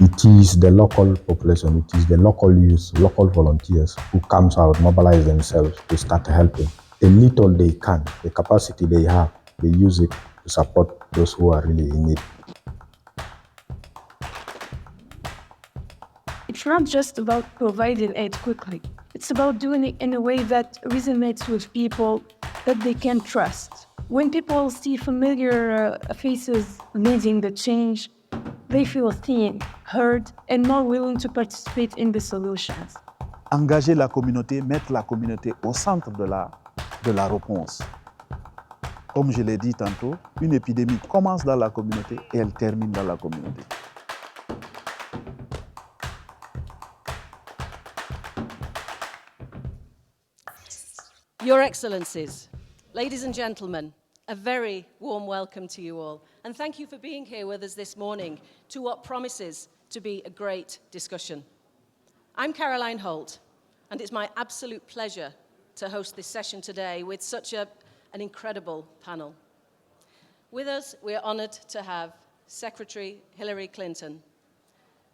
it is the local population, it is the local youth, local volunteers who comes out, mobilize themselves to start helping. The little they can, the capacity they have, they use it to support those who are really in need. It's not just about providing aid quickly. It's about doing it in a way that resonates with people that they can trust. When people see familiar faces leading the change, they feel seen, heard, and more willing to participate in the solutions. Engager la communauté, mettre la communauté au centre de la réponse. Comme je l'ai dit tantôt, une épidémie commence dans la communauté et elle termine dans la communauté. Your Excellencies, ladies and gentlemen, a very warm welcome to you all, and thank you for being here with us this morning to what promises to be a great discussion. I'm Caroline Holt, and it's my absolute pleasure to host this session today with such an incredible panel. With us, we're honored to have Secretary Hillary Clinton,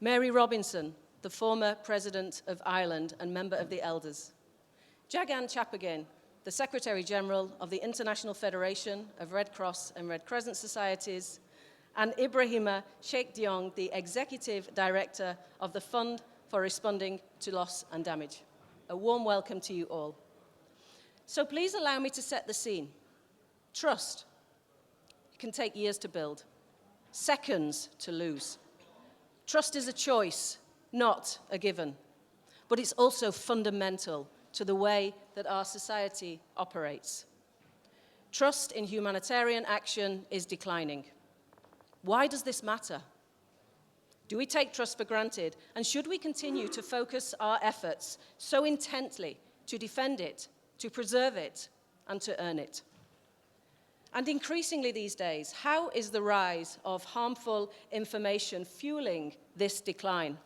Mary Robinson, the former President of Ireland and member of the Elders, Jagan Chapagain, the Secretary General of the International Federation of Red Cross and Red Crescent Societies, and Ibrahima Cheikh Diong, the Executive Director of the Fund for Responding to Loss and Damage. A warm welcome to you all. So please allow me to set the scene. Trust. It can take years to build, seconds to lose. Trust is a choice, not a given, but it's also fundamental to the way that our society operates. Trust in humanitarian action is declining. Why does this matter? Do we take trust for granted? And should we continue to focus our efforts so intently to defend it, to preserve it, and to earn it? And increasingly these days, how is the rise of harmful information fueling this decline?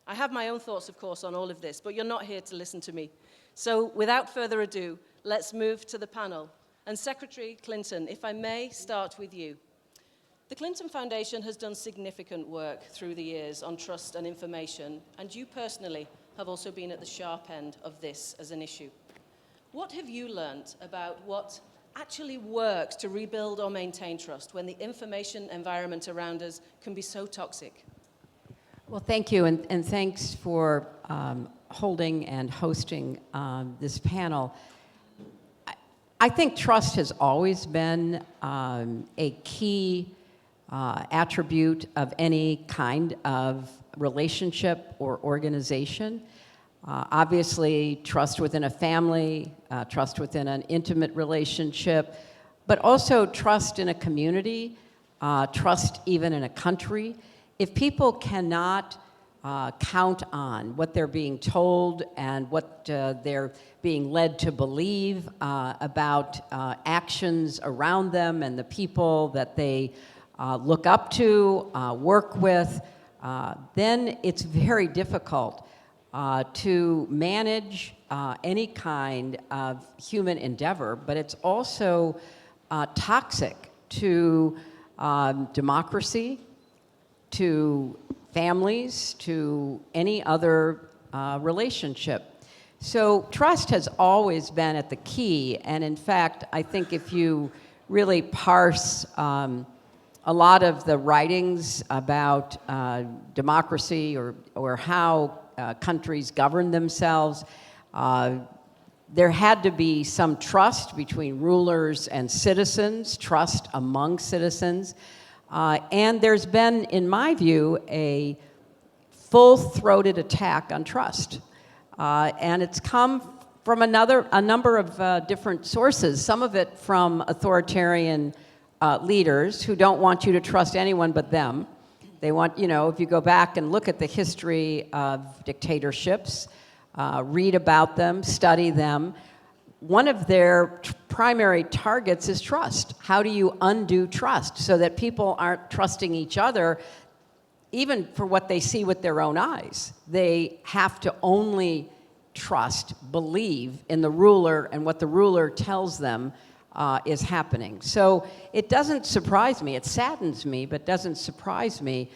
I have my own thoughts, of course, on all of this, but you're not here to listen to me. So without further ado, let's move to the panel. And Secretary Clinton, if I may start with you. The Clinton Foundation has done significant work through the years on trust and information, and you personally have also been at the sharp end of this as an issue. What have you learned about what actually works to rebuild or maintain trust when the information environment around us can be so toxic? Well, thank you, and thanks for holding and hosting this panel. I think trust has always been a key attribute of any kind of relationship or organization. Obviously, trust within a family, trust within an intimate relationship, but also trust in a community, trust even in a country. If people cannot count on what they're being told and what they're being led to believe about actions around them and the people that they look up to, work with, then it's very difficult to manage any kind of human endeavor, but it's also toxic to democracy, to families, to any other relationship. So trust has always been at the key, and in fact, I think if you really parse a lot of the writings about democracy or how countries govern themselves, there had to be some trust between rulers and citizens, trust among citizens. And there's been, in my view, a full-throated attack on trust. And it's come from a number of different sources, some of it from authoritarian leaders who don't want you to trust anyone but them. They want, if you go back and look at the history of dictatorships, read about them, study them, one of their primary targets is trust. How do you undo trust so that people aren't trusting each other, even for what they see with their own eyes? They have to only trust, believe in the ruler and what the ruler tells them is happening. So it doesn't surprise me, it saddens me, but doesn't surprise me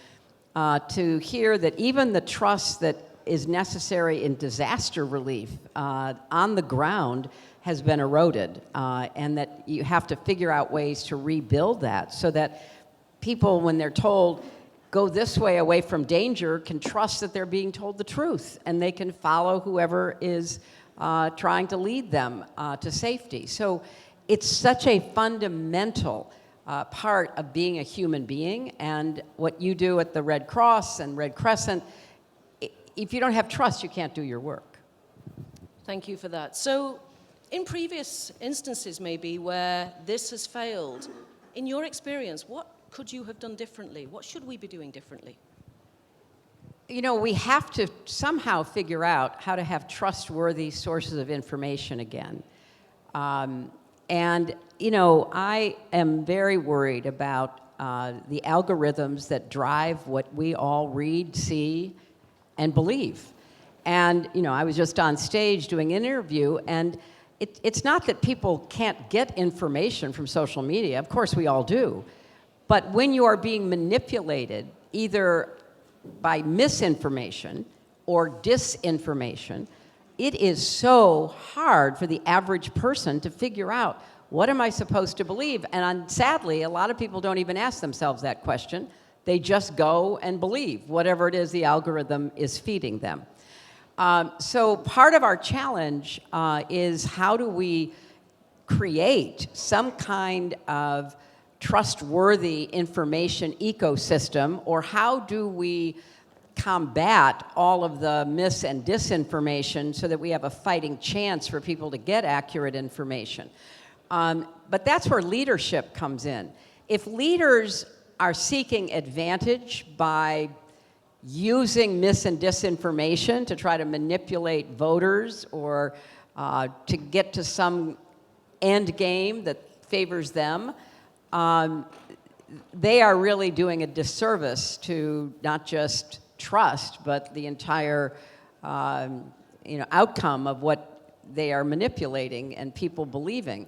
to hear that even the trust that is necessary in disaster relief on the ground has been eroded, and that you have to figure out ways to rebuild that so that people, when they're told, go this way away from danger, can trust that they're being told the truth, and they can follow whoever is trying to lead them to safety. So it's such a fundamental part of being a human being, and what you do at the Red Cross and Red Crescent, if you don't have trust, you can't do your work. Thank you for that. So, in previous instances maybe where this has failed, in your experience, what could you have done differently? What should we be doing differently? You know, we have to somehow figure out how to have trustworthy sources of information again. And, you know, I am very worried about the algorithms that drive what we all read, see, and believe. And, you know, I was just on stage doing an interview, and it's not that people can't get information from social media. Of course, we all do. But when you are being manipulated, either by misinformation or disinformation, it is so hard for the average person to figure out, what am I supposed to believe? And sadly, a lot of people don't even ask themselves that question. They just go and believe whatever it is the algorithm is feeding them. So part of our challenge is, how do we create some kind of trustworthy information ecosystem, or how do we combat all of the mis and disinformation so that we have a fighting chance for people to get accurate information? But that's where leadership comes in. If leaders are seeking advantage by using mis and disinformation to try to manipulate voters, or to get to some end game that favors them, they are really doing a disservice to not just trust, but the entire outcome of what they are manipulating and people believing.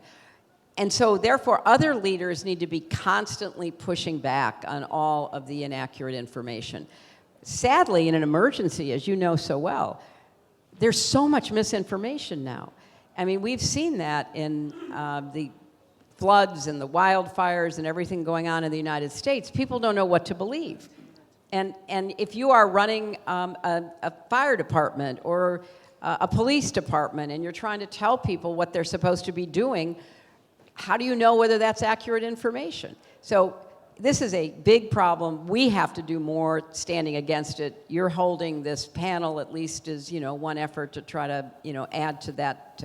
And so therefore, other leaders need to be constantly pushing back on all of the inaccurate information. Sadly, in an emergency, as you know so well, there's so much misinformation now. I mean, we've seen that in the floods and the wildfires and everything going on in the United States. People don't know what to believe. And if you are running a fire department or a police department, and you're trying to tell people what they're supposed to be doing, how do you know whether that's accurate information? So this is a big problem. We have to do more standing against it. You're holding this panel, at least, as one effort to try to add to that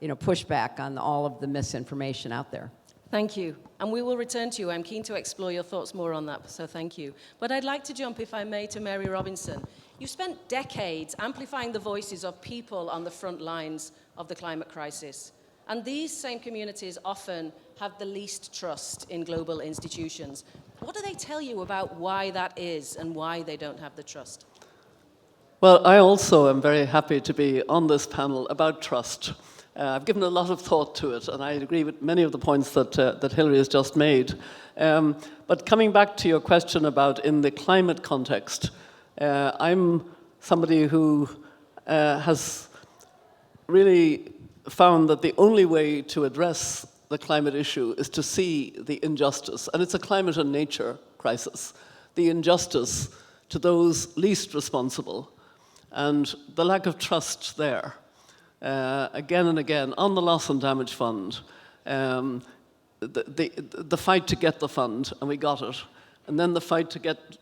pushback on all of the misinformation out there. Thank you. And we will return to you. I'm keen to explore your thoughts more on that, so thank you. But I'd like to jump, if I may, to Mary Robinson. You spent decades amplifying the voices of people on the front lines of the climate crisis. And these same communities often have the least trust in global institutions. What do they tell you about why that is and why they don't have the trust? Well, I also am very happy to be on this panel about trust. I've given a lot of thought to it, and I agree with many of the points that Hilary has just made. But coming back to your question about in the climate context, I'm somebody who has really found that the only way to address the climate issue is to see the injustice, and it's a climate and nature crisis, the injustice to those least responsible, and the lack of trust there. Again and again, on the Loss and Damage Fund, the fight to get the fund, and we got it, and then the fight to get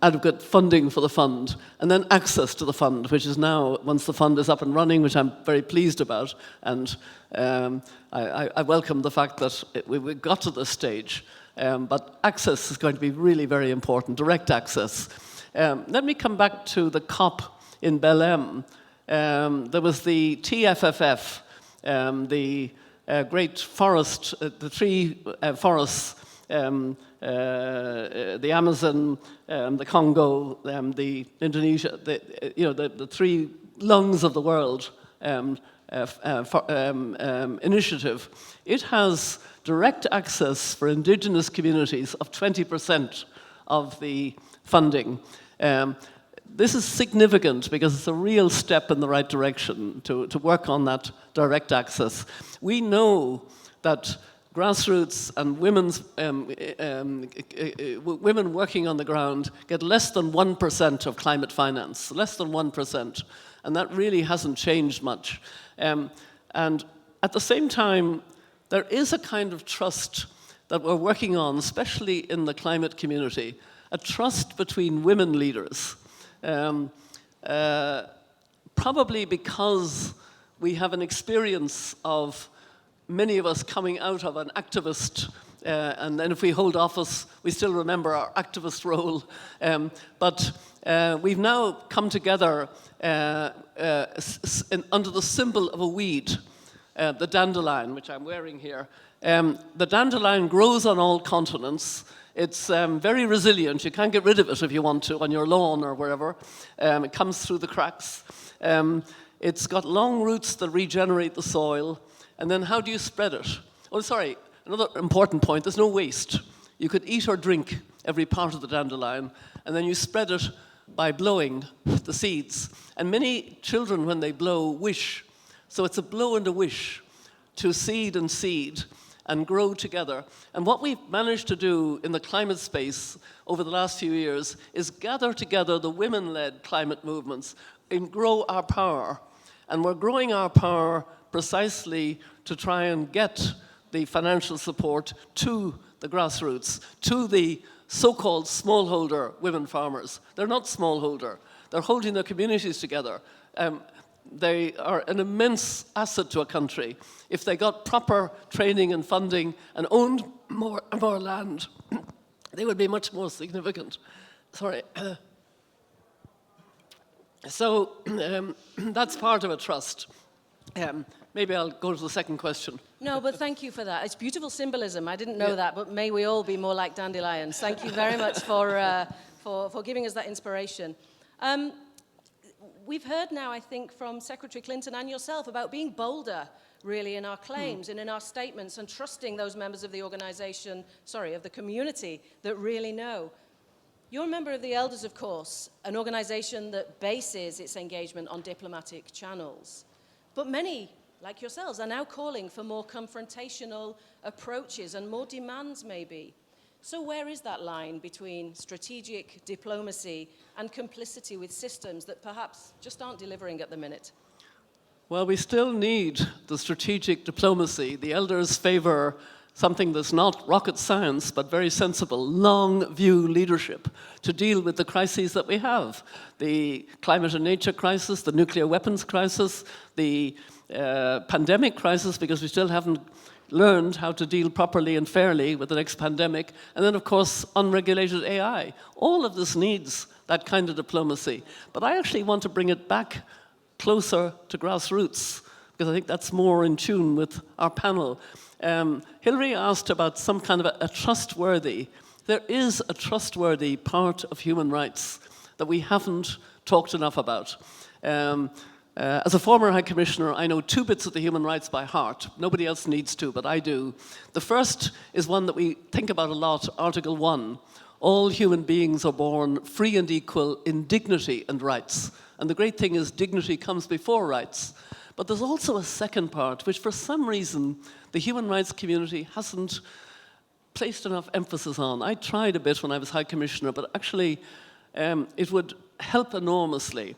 adequate funding for the fund, and then access to the fund, which is now, once the fund is up and running, which I'm very pleased about, and I welcome the fact that we got to this stage, but access is going to be really very important, direct access. Let me come back to the COP in Belém. There was the TFFF, the great forest, the three forests, the Amazon, the Congo, the Indonesia, the three lungs of the world initiative. It has direct access for indigenous communities of 20% of the funding. This is significant because it's a real step in the right direction to work on that direct access. We know that grassroots and women working on the ground get less than 1% of climate finance, less than 1%, and that really hasn't changed much. And at the same time, there is a kind of trust that we're working on, especially in the climate community, a trust between women leaders. Probably because we have an experience of many of us coming out of an activist, and then if we hold office, we still remember our activist role. But we've now come together under the symbol of a weed, the dandelion, which I'm wearing here. The dandelion grows on all continents. It's very resilient. You can't get rid of it if you want to on your lawn or wherever. It comes through the cracks. It's got long roots that regenerate the soil. And then how do you spread it? Oh, sorry, another important point, there's no waste. You could eat or drink every part of the dandelion, and then you spread it by blowing the seeds. And many children, when they blow, wish. So it's a blow and a wish to seed and grow together. And what we've managed to do in the climate space over the last few years is gather together the women-led climate movements and grow our power. And we're growing our power precisely to try and get the financial support to the grassroots, to the so-called smallholder women farmers. They're not smallholder. They're holding their communities together. They are an immense asset to a country. If they got proper training and funding and owned more land, they would be much more significant. Sorry. So that's part of a trust. Maybe I'll go to the second question. No, but thank you for that. It's beautiful symbolism. I didn't know that, but may we all be more like dandelions. Thank you very much for giving us that inspiration. We've heard now, I think, from Secretary Clinton and yourself about being bolder, really, in our claims and in our statements and trusting those members of the organization, of the community that really know. You're a member of the Elders, of course, an organization that bases its engagement on diplomatic channels. But many, like yourselves, are now calling for more confrontational approaches and more demands, maybe. So where is that line between strategic diplomacy and complicity with systems that perhaps just aren't delivering at the minute? Well, we still need the strategic diplomacy. The Elders favor something that's not rocket science, but very sensible, long-view leadership to deal with the crises that we have. The climate and nature crisis, the nuclear weapons crisis, the pandemic crisis, because we still haven't learned how to deal properly and fairly with the next pandemic, and then, of course, unregulated AI. All of this needs that kind of diplomacy. But I actually want to bring it back closer to grassroots, because I think that's more in tune with our panel. Hilary asked about some kind of a trustworthy. There is a trustworthy part of human rights that we haven't talked enough about. As a former High Commissioner, I know 2 bits of the human rights by heart. Nobody else needs to, but I do. The first is one that we think about a lot, Article 1. All human beings are born free and equal in dignity and rights. And the great thing is dignity comes before rights. But there's also a second part, which for some reason the human rights community hasn't placed enough emphasis on. I tried a bit when I was High Commissioner, but actually it would help enormously.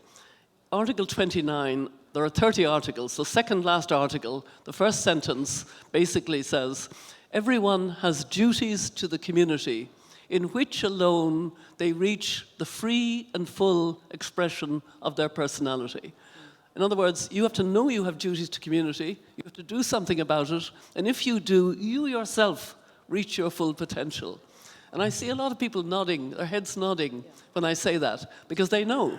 Article 29, there are 30 articles. The second last article, the first sentence, basically says, everyone has duties to the community in which alone they reach the free and full expression of their personality. In other words, you have to know you have duties to community, you have to do something about it, and if you do, you yourself reach your full potential. And I see a lot of people nodding, their heads nodding when I say that, because they know.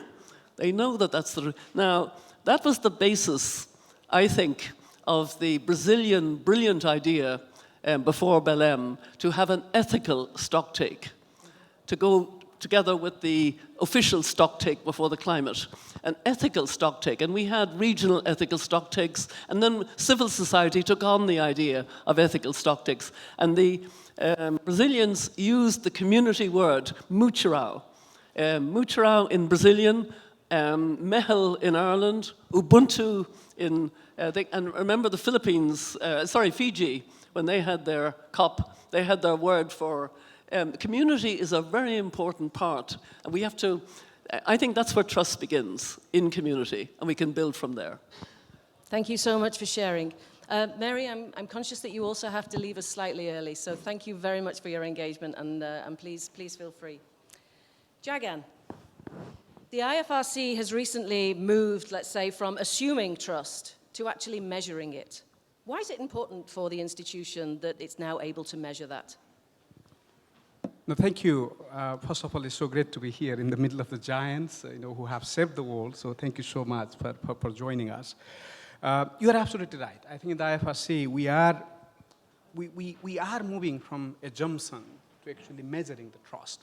They know that that's the... Now, that was the basis, I think, of the Brazilian brilliant idea before Belém to have an ethical stocktake, to go together with the official stocktake before the climate, an ethical stocktake. And we had regional ethical stocktakes, and then civil society took on the idea of ethical stocktakes. And the Brazilians used the community word, mutirão, Mutura in Brazilian, Mehel in Ireland, Ubuntu in, and remember the Philippines, Fiji, when they had their COP, they had their word for, community is a very important part. And we have to, I think that's where trust begins, in community, and we can build from there. Thank you so much for sharing. Mary, I'm conscious that you also have to leave us slightly early, so thank you very much for your engagement, and please feel free. Jagan, the IFRC has recently moved, let's say, from assuming trust to actually measuring it. Why is it important for the institution that it's now able to measure that? No, thank you. First of all, it's so great to be here in the middle of the giants, who have saved the world. So thank you so much for joining us. You are absolutely right. I think in the IFRC, we are moving from assumption to actually measuring the trust.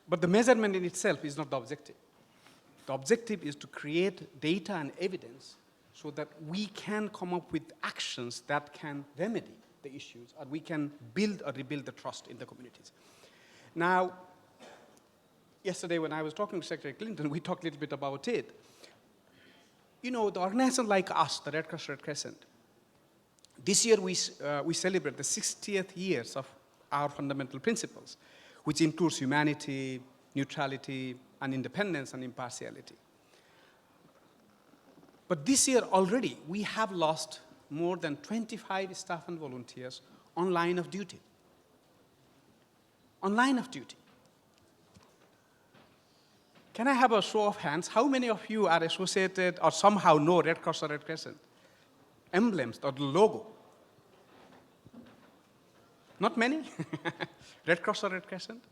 But the measurement in itself is not the objective. The objective is to create data and evidence so that we can come up with actions that can remedy the issues, or we can build or rebuild the trust in the communities. Now, yesterday when I was talking to Secretary Clinton, we talked a little bit about it. The organization like us, the Red Cross Red Crescent, this year we celebrate the 60th years of our fundamental principles, which includes humanity, neutrality, and independence and impartiality. But this year already, we have lost more than 25 staff and volunteers on line of duty. On line of duty. Can I have a show of hands? How many of you are associated or somehow know Red Cross or Red Crescent? Emblems or the logo? Not many? Red Cross or Red Crescent?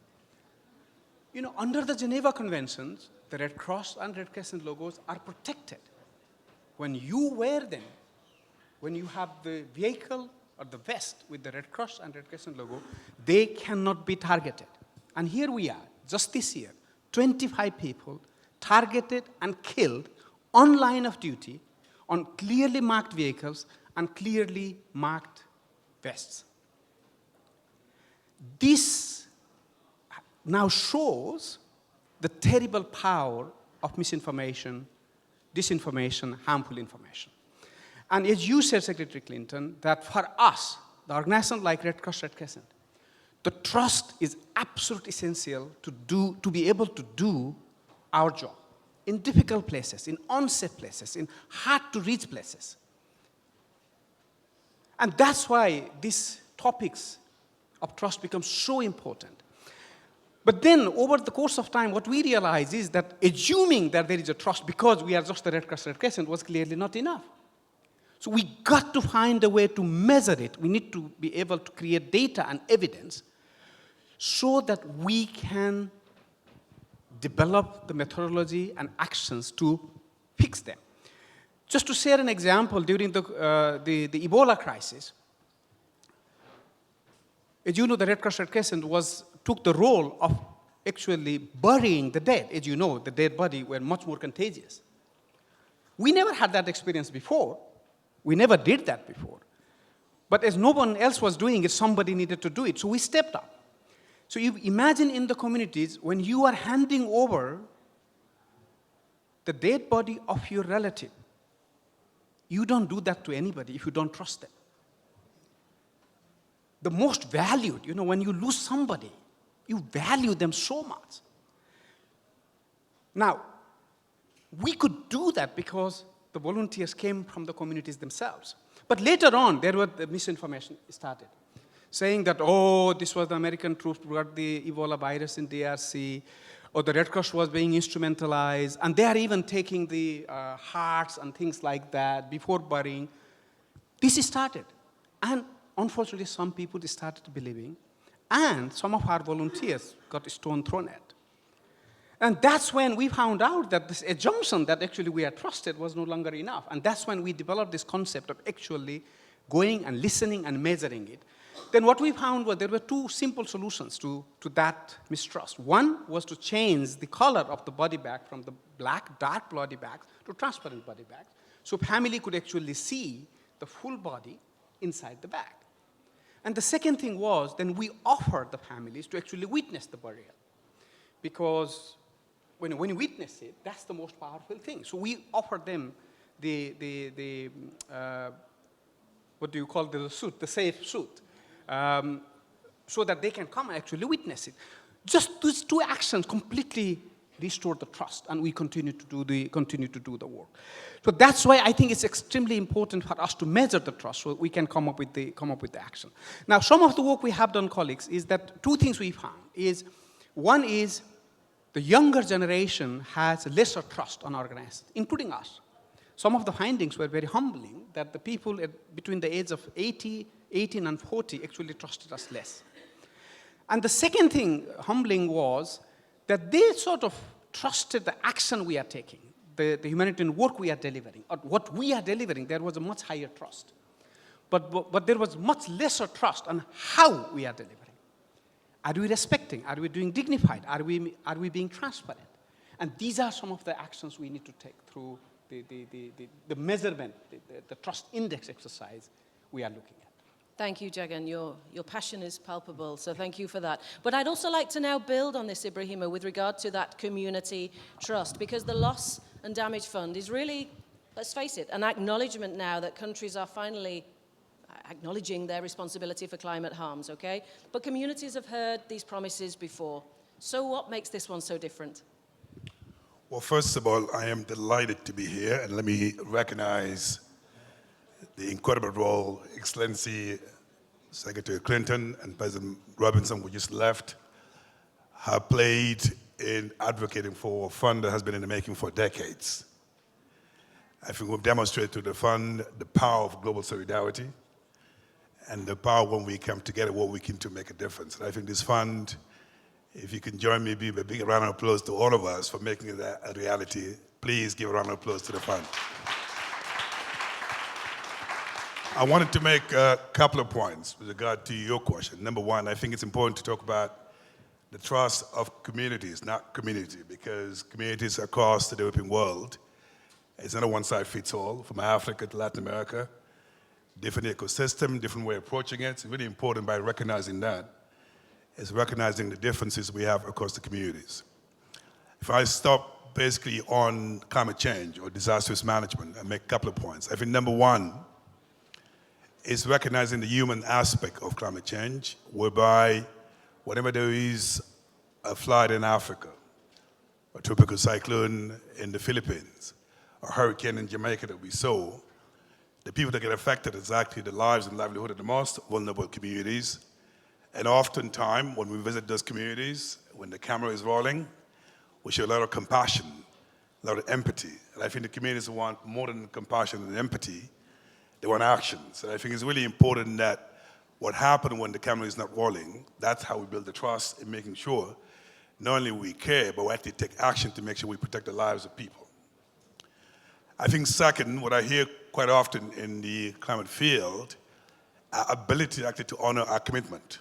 Under the Geneva Conventions, the Red Cross and Red Crescent logos are protected. When you wear them, when you have the vehicle or the vest with the Red Cross and Red Crescent logo, they cannot be targeted. And here we are, just this year, 25 people targeted and killed on line of duty on clearly marked vehicles and clearly marked vests. This now shows the terrible power of misinformation, disinformation, harmful information. And as you said, Secretary Clinton, that for us, the organization like Red Cross Red Crescent, the trust is absolutely essential to be able to do our job in difficult places, in unsafe places, in hard-to-reach places. And that's why these topics of trust become so important. But then, over the course of time, what we realize is that assuming that there is a trust because we are just the Red Cross Red Crescent was clearly not enough. So we got to find a way to measure it. We need to be able to create data and evidence so that we can develop the methodology and actions to fix them. Just to share an example, during the Ebola crisis, as you know, the Red Cross Red Crescent took the role of actually burying the dead. As you know, the dead body were much more contagious. We never had that experience before. We never did that before. But as no one else was doing it, somebody needed to do it. So we stepped up. So you imagine in the communities, when you are handing over the dead body of your relative, you don't do that to anybody if you don't trust them. The most valued, when you lose somebody, you value them so much. Now, we could do that because the volunteers came from the communities themselves. But later on, the misinformation started, saying that, this was the American troops who brought the Ebola virus in DRC, or the Red Cross was being instrumentalized, and they are even taking the hearts and things like that before burying. This started. And unfortunately, some people started believing, and some of our volunteers got a stone thrown at. And that's when we found out that this assumption that actually we are trusted was no longer enough. And that's when we developed this concept of actually going and listening and measuring it. Then what we found was there were two simple solutions to that mistrust. One was to change the color of the body bag from the black, dark body bags to transparent body bags, so family could actually see the full body inside the bag. And the second thing was, then we offered the families to actually witness the burial. Because when you witness it, that's the most powerful thing. So we offer them the what do you call the suit, the safe suit, so that they can come and actually witness it. Just these two actions completely restore the trust, and we continue to do the work. So that's why I think it's extremely important for us to measure the trust, so we can come up with the action. Now, some of the work we have done, colleagues, is that two things we found is, one is the younger generation has lesser trust on organizers, including us. Some of the findings were very humbling, that the people between the age of 18 and 40 actually trusted us less. And the second thing humbling was that they sort of trusted the action we are taking, the humanitarian work we are delivering, or what we are delivering. There was a much higher trust. But there was much lesser trust on how we are delivering. Are we respecting? Are we doing dignified? Are we being transparent? And these are some of the actions we need to take through the measurement, the trust index exercise we are looking at. Thank you, Jagan. Your passion is palpable, so thank you for that. But I'd also like to now build on this, Ibrahima, with regard to that community trust, because the Loss and Damage Fund is really, let's face it, an acknowledgement now that countries are finally acknowledging their responsibility for climate harms, okay? But communities have heard these promises before. So what makes this one so different? Well, first of all, I am delighted to be here, and let me recognize the incredible role Excellency Secretary Clinton and President Robinson, who just left, have played in advocating for a fund that has been in the making for decades. I think we've demonstrated to the fund the power of global solidarity and the power when we come together, what we can to make a difference. And I think this fund, if you can join me, give a big round of applause to all of us for making it a reality. Please give a round of applause to the fund. I wanted to make a couple of points with regard to your question. Number one, I think it's important to talk about the trust of communities, not community, because communities across the developing world, it's not a one-size-fits-all, from Africa to Latin America, different ecosystem, different way of approaching it. It's really important by recognizing that, is recognizing the differences we have across the communities. If I stop basically on climate change or disaster risk management and make a couple of points, I think number one is recognizing the human aspect of climate change, whereby whenever there is a flood in Africa, a tropical cyclone in the Philippines, a hurricane in Jamaica that we saw, the people that get affected is actually the lives and livelihood of the most vulnerable communities. And oftentimes, when we visit those communities, when the camera is rolling, we show a lot of compassion, a lot of empathy. And I think the communities want more than compassion and empathy. They want actions. And I think it's really important that what happened when the camera is not rolling, that's how we build the trust in making sure not only we care, but we actually take action to make sure we protect the lives of people. I think second, what I hear quite often in the climate field, our ability actually to honor our commitment.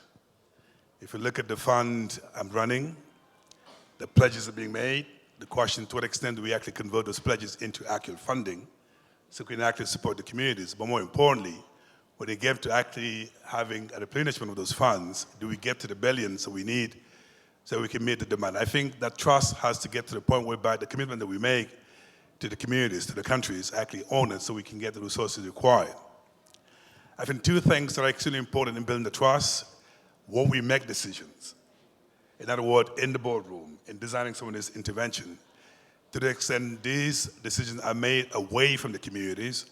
If you look at the fund I'm running, the pledges are being made. The question, to what extent do we actually convert those pledges into actual funding so we can actually support the communities? But more importantly, when they get to actually having a replenishment of those funds, do we get to the billions that we need so we can meet the demand? I think that trust has to get to the point whereby the commitment that we make to the communities, to the countries, actually own it so we can get the resources required. I think two things that are extremely important in building the trust: when we make decisions, in other words, in the boardroom, in designing some of this intervention, to the extent these decisions are made away from the communities,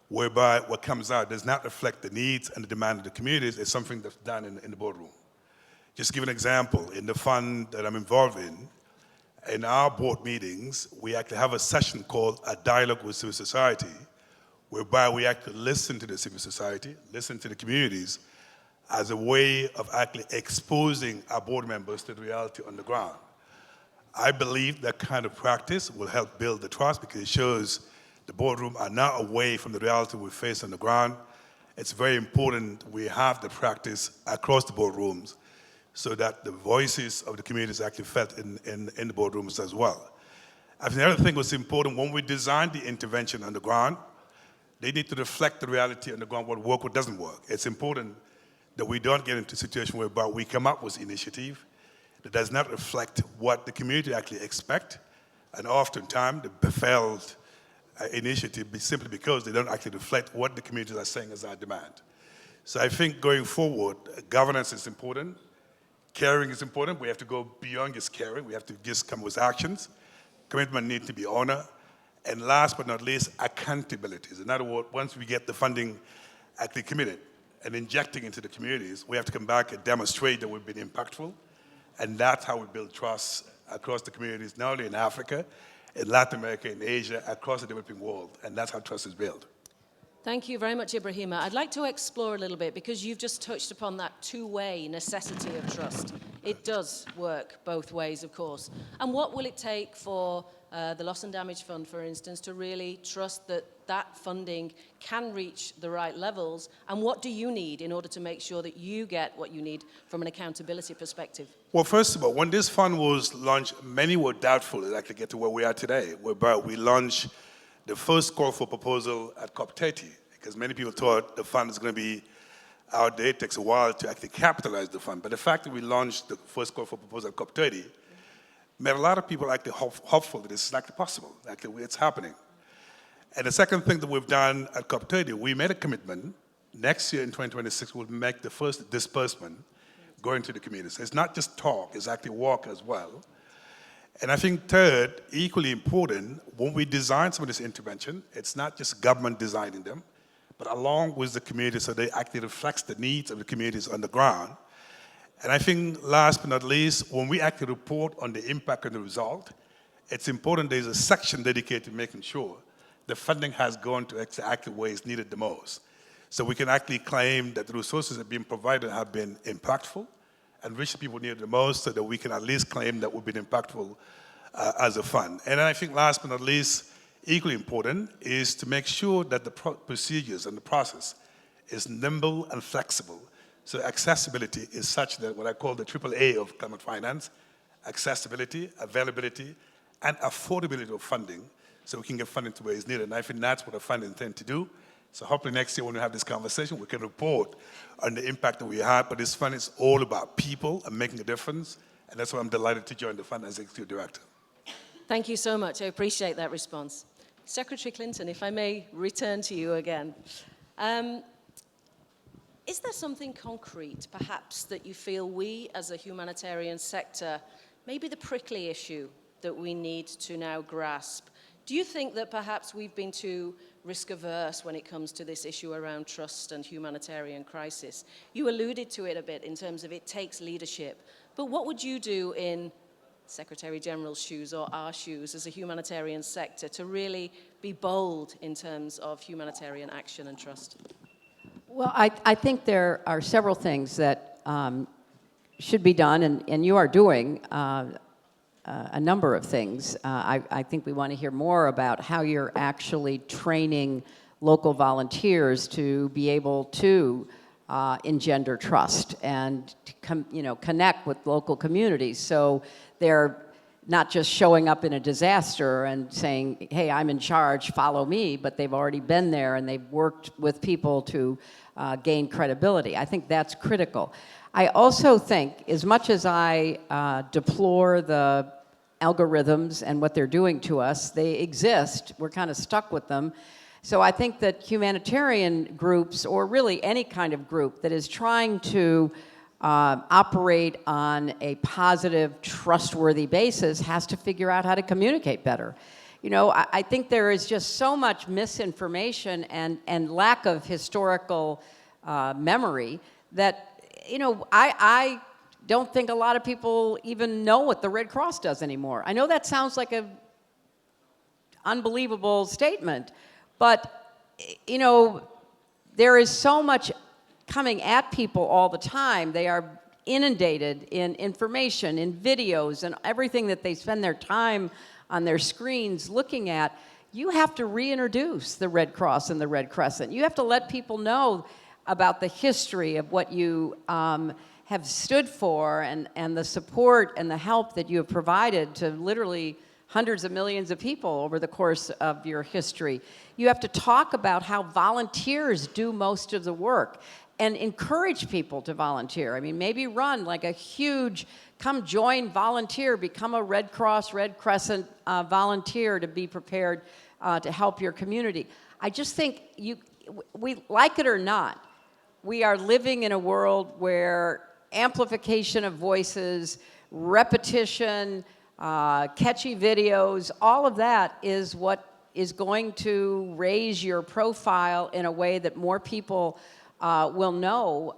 whereby what comes out does not reflect the needs and the demand of the communities, is something that's done in the boardroom. Just to give an example, in the fund that I'm involved in our board meetings, we actually have a session called a dialogue with civil society, whereby we actually listen to the civil society, listen to the communities, as a way of actually exposing our board members to the reality on the ground. I believe that kind of practice will help build the trust because it shows the boardroom are not away from the reality we face on the ground. It's very important we have the practice across the boardrooms so that the voices of the communities are actually felt in the boardrooms as well. I think the other thing was important, when we design the intervention on the ground, they need to reflect the reality on the ground, what works, what doesn't work. It's important that we don't get into a situation whereby we come up with initiative, that does not reflect what the community actually expect, and oftentimes the failed initiative simply because they don't actually reflect what the communities are saying as our demand. So I think going forward, governance is important, caring is important. We have to go beyond just caring. We have to just come with actions. Commitment needs to be honored. And last but not least, accountability. In other words, once we get the funding actually committed and injecting into the communities, we have to come back and demonstrate that we've been impactful. And that's how we build trust across the communities, not only in Africa, in Latin America, in Asia, across the developing world. And that's how trust is built. Thank you very much, Ibrahima. I'd like to explore a little bit, because you've just touched upon that two-way necessity of trust. It does work both ways, of course. And what will it take for the Loss and Damage Fund, for instance, to really trust that that funding can reach the right levels? And what do you need in order to make sure that you get what you need from an accountability perspective? Well, first of all, when this fund was launched, many were doubtful to actually get to where we are today, whereby we launched the first call for proposal at COP30, because many people thought the fund is going to be outdated. It takes a while to actually capitalize the fund. But the fact that we launched the first call for proposal at COP30 made a lot of people actually hopeful that this is actually possible, actually it's happening. And the second thing that we've done at COP30, we made a commitment. Next year in 2026, we'll make the first disbursement going to the communities. It's not just talk, it's actually walk as well. And I think third, equally important, when we design some of this intervention, it's not just government designing them, but along with the community, so they actually reflects the needs of the communities on the ground. And I think last but not least, when we actually report on the impact and the result, it's important there's a section dedicated to making sure the funding has gone to actually where it's needed the most. So we can actually claim that the resources that have been provided have been impactful and reach the people needed the most, so that we can at least claim that we've been impactful as a fund. And I think last but not least, equally important, is to make sure that the procedures and the process is nimble and flexible. So accessibility is such that what I call the AAA of climate finance, accessibility, availability, and affordability of funding, so we can get funding to where it's needed. And I think that's what the fund intends to do. So hopefully next year when we have this conversation, we can report on the impact that we had. But this fund is all about people and making a difference. And that's why I'm delighted to join the fund as Executive Director. Thank you so much. I appreciate that response. Secretary Clinton, if I may return to you again. Is there something concrete, perhaps, that you feel we as a humanitarian sector, maybe the prickly issue that we need to now grasp? Do you think that perhaps we've been too risk-averse when it comes to this issue around trust and humanitarian crisis? You alluded to it a bit in terms of it takes leadership. But what would you do in Secretary General's shoes or our shoes as a humanitarian sector to really be bold in terms of humanitarian action and trust? Well, I think there are several things that should be done, and you are doing a number of things. I think we want to hear more about how you're actually training local volunteers to be able to engender trust and to connect with local communities. So they're not just showing up in a disaster and saying, hey, I'm in charge, follow me, but they've already been there and they've worked with people to gain credibility. I think that's critical. I also think, as much as I deplore the algorithms and what they're doing to us, they exist. We're kind of stuck with them. So I think that humanitarian groups, or really any kind of group that is trying to operate on a positive, trustworthy basis, has to figure out how to communicate better. You know, I think there is just so much misinformation and lack of historical memory that, you know, I don't think a lot of people even know what the Red Cross does anymore. I know that sounds like an unbelievable statement, but, you know, there is so much coming at people all the time. They are inundated in information, in videos, and everything that they spend their time on their screens looking at. You have to reintroduce the Red Cross and the Red Crescent. You have to let people know about the history of what you have stood for and the support and the help that you have provided to literally hundreds of millions of people over the course of your history. You have to talk about how volunteers do most of the work. and encourage people to volunteer. I mean, maybe run like a huge, come join, volunteer, become a Red Cross, Red Crescent volunteer to be prepared to help your community. I just think we like it or not, we are living in a world where amplification of voices, repetition, catchy videos, all of that is what is going to raise your profile in a way that more people will know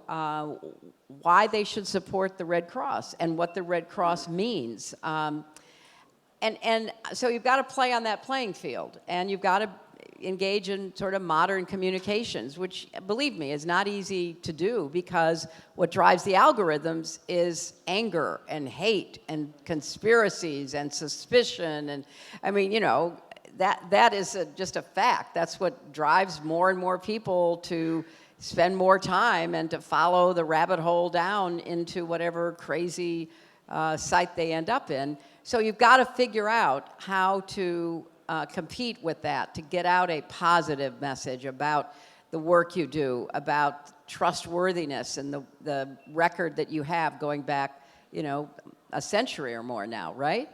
why they should support the Red Cross and what the Red Cross means. And so you've got to play on that playing field, and you've got to engage in sort of modern communications, which, believe me, is not easy to do, because what drives the algorithms is anger and hate and conspiracies and suspicion. And I mean, you know, that is just a fact. That's what drives more and more people to spend more time and to follow the rabbit hole down into whatever crazy site they end up in. So you've got to figure out how to compete with that, to get out a positive message about the work you do, about trustworthiness and the record that you have going back, you know, a century or more now, right?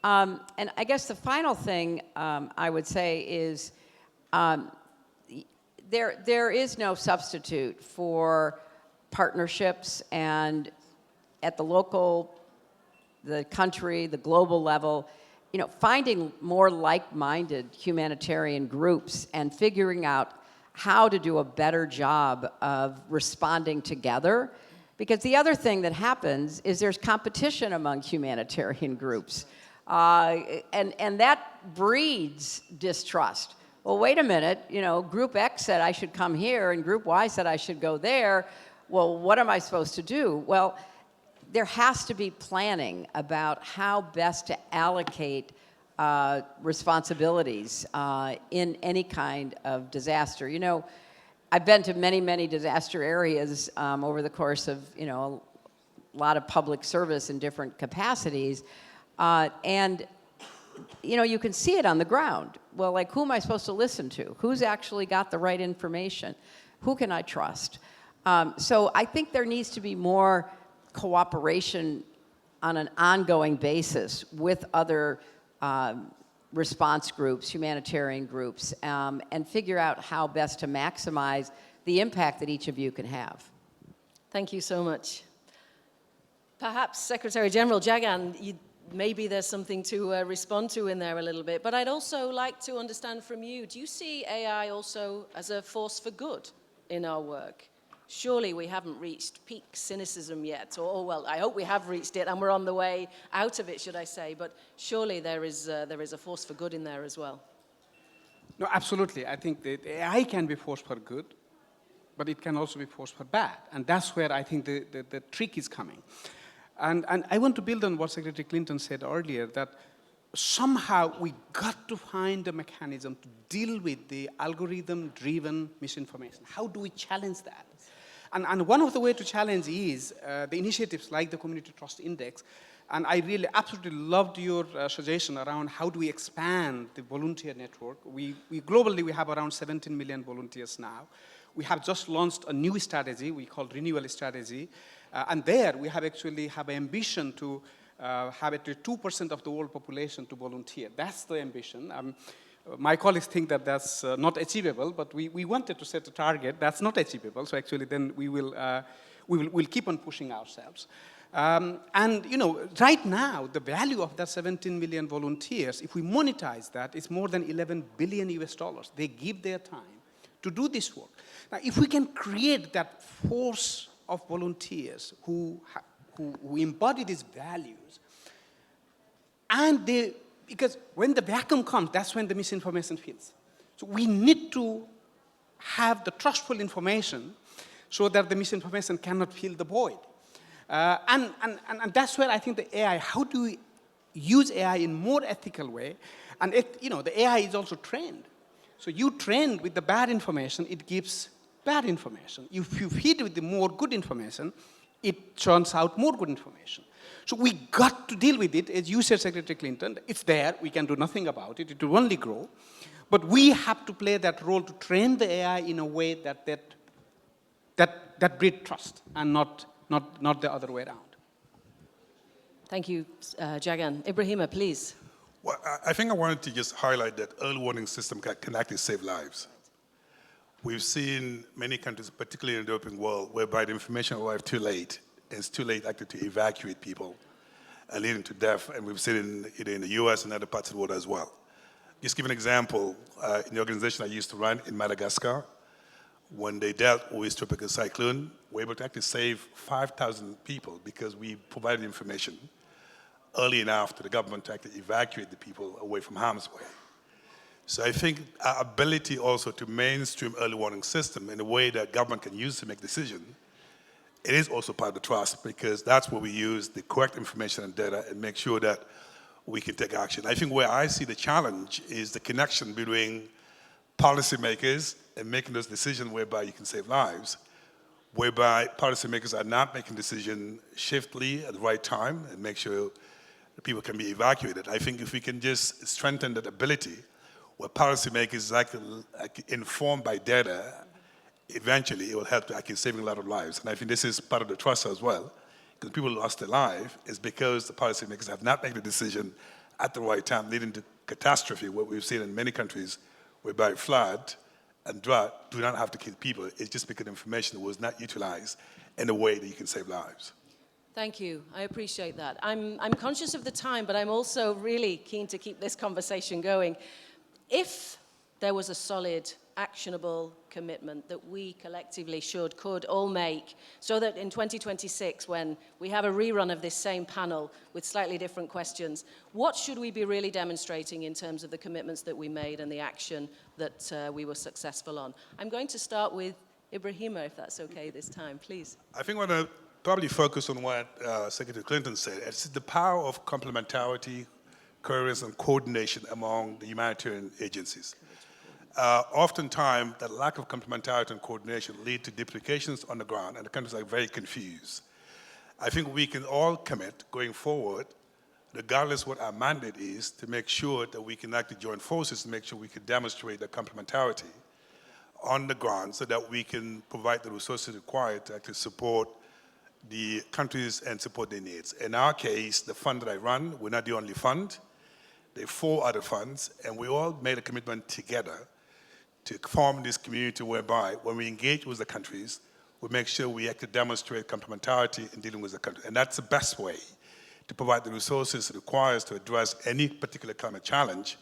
And I guess the final thing I would say is there is no substitute for partnerships, and at the local, the country, the global level, you know, finding more like-minded humanitarian groups and figuring out how to do a better job of responding together. Because the other thing that happens is there's competition among humanitarian groups. And that breeds distrust. Well, wait a minute, you know, Group X said I should come here and Group Y said I should go there. Well, what am I supposed to do? Well, there has to be planning about how best to allocate responsibilities in any kind of disaster. You know, I've been to many, many disaster areas over the course of, you know, a lot of public service in different capacities. And, you know, you can see it on the ground. Well, like, who am I supposed to listen to? Who's actually got the right information? Who can I trust? So I think there needs to be more cooperation on an ongoing basis with other response groups, humanitarian groups, and figure out how best to maximize the impact that each of you can have. Thank you so much. Perhaps Secretary General Jagan, maybe there's something to respond to in there a little bit, but I'd also like to understand from you, do you see AI also as a force for good in our work? Surely we haven't reached peak cynicism yet, or well, I hope we have reached it and we're on the way out of it, should I say, but surely there is a force for good in there as well. No, absolutely. I think that AI can be force for good, but it can also be force for bad, and that's where I think the trick is coming. And I want to build on what Secretary Clinton said earlier, that somehow we got to find a mechanism to deal with the algorithm-driven misinformation. How do we challenge that? And one of the ways to challenge is the initiatives like the Community Trust Index. And I really absolutely loved your suggestion around how do we expand the volunteer network. We globally, we have around 17 million volunteers now. We have just launched a new strategy we call Renewal Strategy. And there we have actually have ambition to have at least 2% of the world population to volunteer. That's the ambition. My colleagues think that that's not achievable, but we wanted to set a target. That's not achievable, so actually then we'll keep on pushing ourselves. And you know, right now, the value of that 17 million volunteers, if we monetize that, is more than $11 billion US. They give their time to do this work. Now, if we can create that force of volunteers who embody these values, and because when the vacuum comes, that's when the misinformation fills. So we need to have the trustful information so that the misinformation cannot fill the void. And that's where I think the AI, how do we use AI in more ethical way? And you know, the AI is also trained. So you train with the bad information, it gives bad information. If you feed with the more good information, it churns out more good information. So we got to deal with it, as you said, Secretary Clinton. It's there, we can do nothing about it, it will only grow. But we have to play that role to train the AI in a way that that breed trust and not the other way around. Thank you, Jagan. Ibrahima, please. Well, I think I wanted to just highlight that early warning system can actually save lives. We've seen many countries, particularly in the developing world, whereby the information arrived too late, and it's too late actually to evacuate people, leading to death, and we've seen it in the US and other parts of the world as well. Just give an example, in the organization I used to run in Madagascar, when they dealt with tropical cyclone, we were able to actually save 5,000 people because we provided information early enough to the government to actually evacuate the people away from harm's way. So I think our ability also to mainstream early warning system in a way that government can use to make decisions, it is also part of the trust, because that's where we use the correct information and data and make sure that we can take action. I think where I see the challenge is the connection between policymakers and making those decisions whereby you can save lives, whereby policymakers are not making decisions shiftily at the right time and make sure that people can be evacuated. I think if we can just strengthen that ability, where policymakers are informed by data, eventually it will help to actually saving a lot of lives. And I think this is part of the trust as well, because people lost their life is because the policymakers have not made the decision at the right time, leading to catastrophe, what we've seen in many countries, whereby flood and drought do not have to kill people. It's just because information was not utilized in a way that you can save lives. Thank you. I appreciate that. I'm conscious of the time, but I'm also really keen to keep this conversation going. If there was a solid, actionable commitment that we collectively could all make, so that in 2026, when we have a rerun of this same panel with slightly different questions, what should we be really demonstrating in terms of the commitments that we made and the action that we were successful on? I'm going to start with Ibrahima, if that's okay this time, please. I think I want to probably focus on what Secretary Clinton said. It's the power of complementarity, coherence, and coordination among the humanitarian agencies. Oftentimes, that lack of complementarity and coordination lead to duplications on the ground, and the countries are very confused. I think we can all commit going forward, regardless what our mandate is, to make sure that we can actually join forces to make sure we can demonstrate the complementarity on the ground so that we can provide the resources required to actually support the countries and support their needs. In our case, the fund that I run, we're not the only fund. There are 4 other funds, and we all made a commitment together to form this community whereby when we engage with the countries, we make sure we actually demonstrate complementarity in dealing with the country. And that's the best way to provide the resources required to address any particular kind of challenge.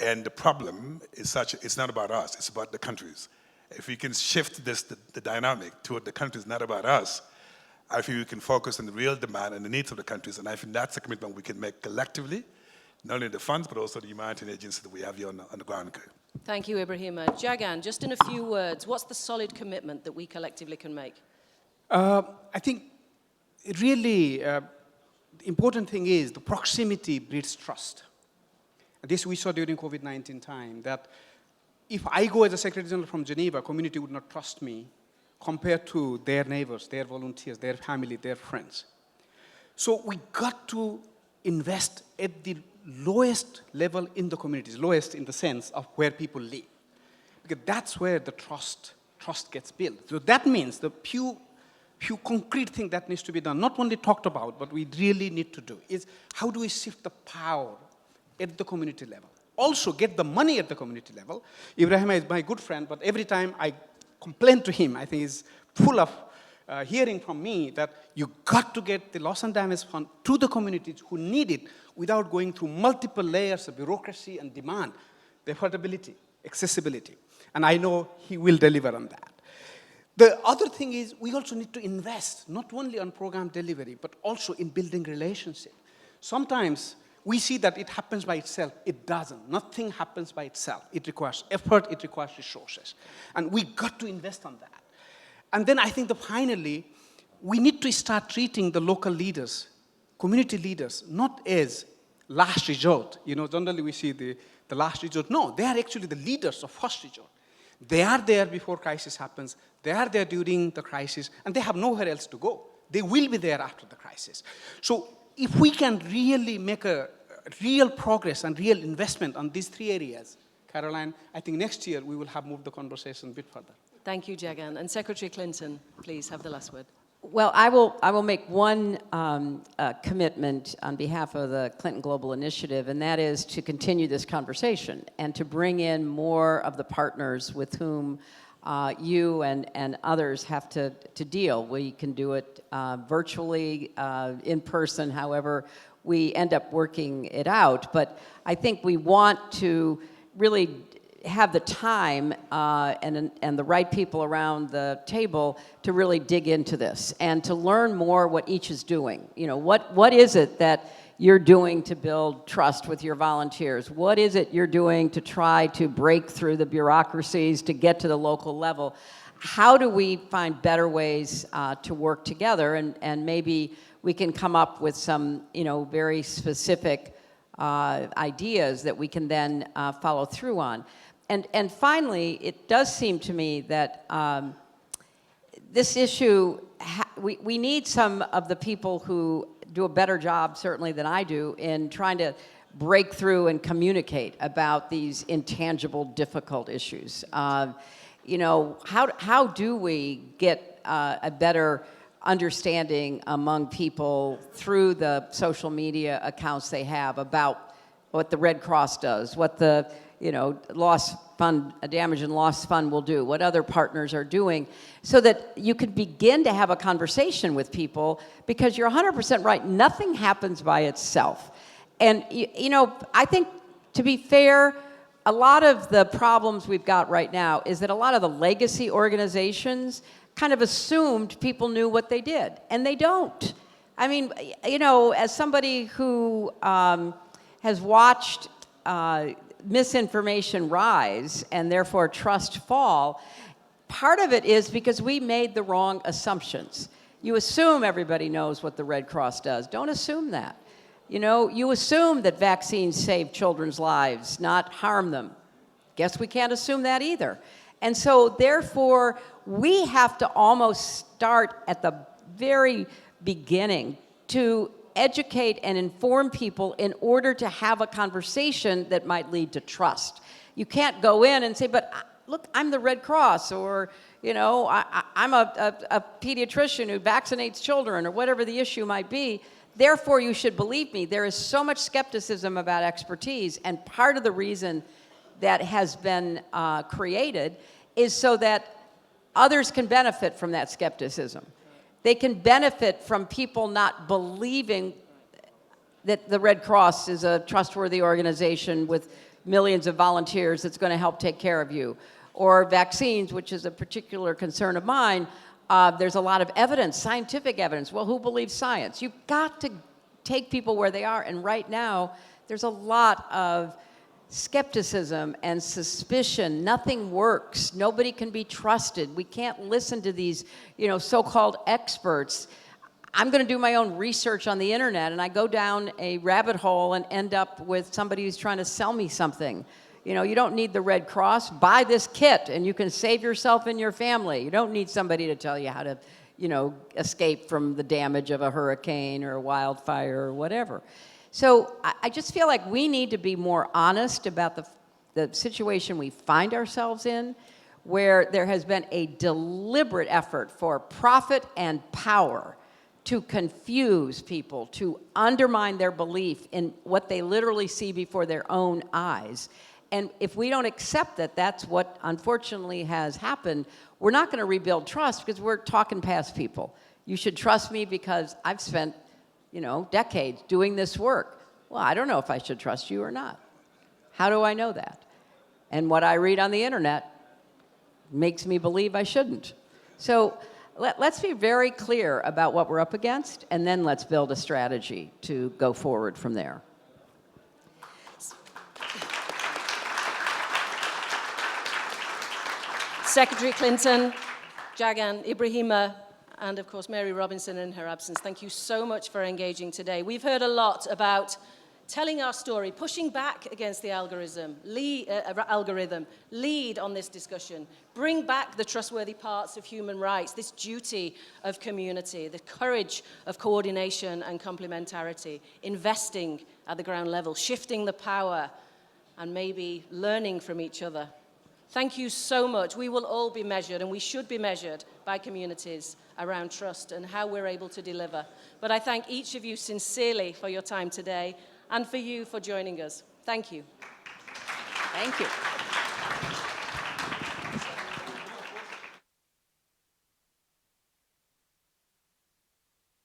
And the problem is such, it's not about us, it's about the countries. If we can shift the dynamic toward the countries, not about us, I think we can focus on the real demand and the needs of the countries. And I think that's a commitment we can make collectively, not only the funds, but also the humanitarian agencies that we have here on the ground. Thank you, Ibrahima. Jagan, just in a few words, what's the solid commitment that we collectively can make? I think really the important thing is the proximity breeds trust. This we saw during COVID-19 time, that if I go as a Secretary General from Geneva, community would not trust me compared to their neighbors, their volunteers, their family, their friends. So we got to invest at the lowest level in the communities, lowest in the sense of where people live. Because that's where the trust gets built. So that means the few concrete thing that needs to be done, not only talked about, but we really need to do, is how do we shift the power at the community level? Also get the money at the community level. Ibrahima is my good friend, but every time I complain to him, I think he's full of hearing from me that you got to get the loss and damage fund to the communities who need it without going through multiple layers of bureaucracy and demand, the affordability, accessibility. And I know he will deliver on that. The other thing is we also need to invest, not only on program delivery, but also in building relationships. Sometimes we see that it happens by itself. It doesn't. Nothing happens by itself. It requires effort, it requires resources. And we got to invest on that. And then I think that finally, we need to start treating the local leaders, community leaders, not as last resort. You know, generally we see the last resort. No, they are actually the leaders of first resort. They are there before crisis happens. They are there during the crisis, and they have nowhere else to go. They will be there after the crisis. So if we can really make a real progress and real investment on these 3 areas, Caroline, I think next year we will have moved the conversation a bit further. Thank you, Jagan. And Secretary Clinton, please have the last word. Well, I will make one commitment on behalf of the Clinton Global Initiative, and that is to continue this conversation and to bring in more of the partners with whom you and others have to deal. We can do it virtually, in person, however we end up working it out. But I think we want to really have the time and the right people around the table to really dig into this and to learn more what each is doing. You know, what is it that you're doing to build trust with your volunteers? What is it you're doing to try to break through the bureaucracies to get to the local level? How do we find better ways to work together? And maybe we can come up with some, you know, very specific ideas that we can then follow through on. And finally, it does seem to me that this issue, we need some of the people who do a better job, certainly, than I do in trying to break through and communicate about these intangible, difficult issues. You know, how do we get a better understanding among people through the social media accounts they have about what the Red Cross does, what the, you know, damage and loss fund will do, what other partners are doing, so that you could begin to have a conversation with people, because you're 100% right, nothing happens by itself. And, you know, I think, to be fair, a lot of the problems we've got right now is that a lot of the legacy organizations kind of assumed people knew what they did, and they don't. I mean, you know, as somebody who has watched misinformation rise and therefore trust fall, part of it is because we made the wrong assumptions. You assume everybody knows what the Red Cross does. Don't assume that. You know, you assume that vaccines save children's lives, not harm them. Guess we can't assume that either. And so therefore, we have to almost start at the very beginning to educate and inform people in order to have a conversation that might lead to trust. You can't go in and say, but look, I'm the Red Cross, or, you know, I'm a pediatrician who vaccinates children, or whatever the issue might be. Therefore, you should believe me. There is so much skepticism about expertise, and part of the reason that has been created is so that others can benefit from that skepticism. They can benefit from people not believing that the Red Cross is a trustworthy organization with millions of volunteers that's going to help take care of you. Or vaccines, which is a particular concern of mine, there's a lot of evidence, scientific evidence. Well, who believes science? You've got to take people where they are. And right now, there's a lot of skepticism and suspicion. Nothing works. Nobody can be trusted. We can't listen to these, you know, so-called experts. I'm going to do my own research on the internet, and I go down a rabbit hole and end up with somebody who's trying to sell me something. You know, you don't need the Red Cross. Buy this kit, and you can save yourself and your family. You don't need somebody to tell you how to, you know, escape from the damage of a hurricane or a wildfire or whatever. So I just feel like we need to be more honest about the situation we find ourselves in, where there has been a deliberate effort for profit and power to confuse people, to undermine their belief in what they literally see before their own eyes. And if we don't accept that that's what unfortunately has happened, we're not going to rebuild trust, because we're talking past people. You should trust me because I've spent, you know, decades doing this work. Well, I don't know if I should trust you or not. How do I know that? And what I read on the internet makes me believe I shouldn't. So let's be very clear about what we're up against, and then let's build a strategy to go forward from there. Secretary Clinton, Jagan, Ibrahima, and of course Mary Robinson in her absence, thank you so much for engaging today. We've heard a lot about telling our story, pushing back against the algorithm, lead on this discussion, bring back the trustworthy parts of human rights, this duty of community, the courage of coordination and complementarity, investing at the ground level, shifting the power, and maybe learning from each other. Thank you so much. We will all be measured, and we should be measured by communities around trust and how we're able to deliver. But I thank each of you sincerely for your time today and for you for joining us. Thank you. Thank you.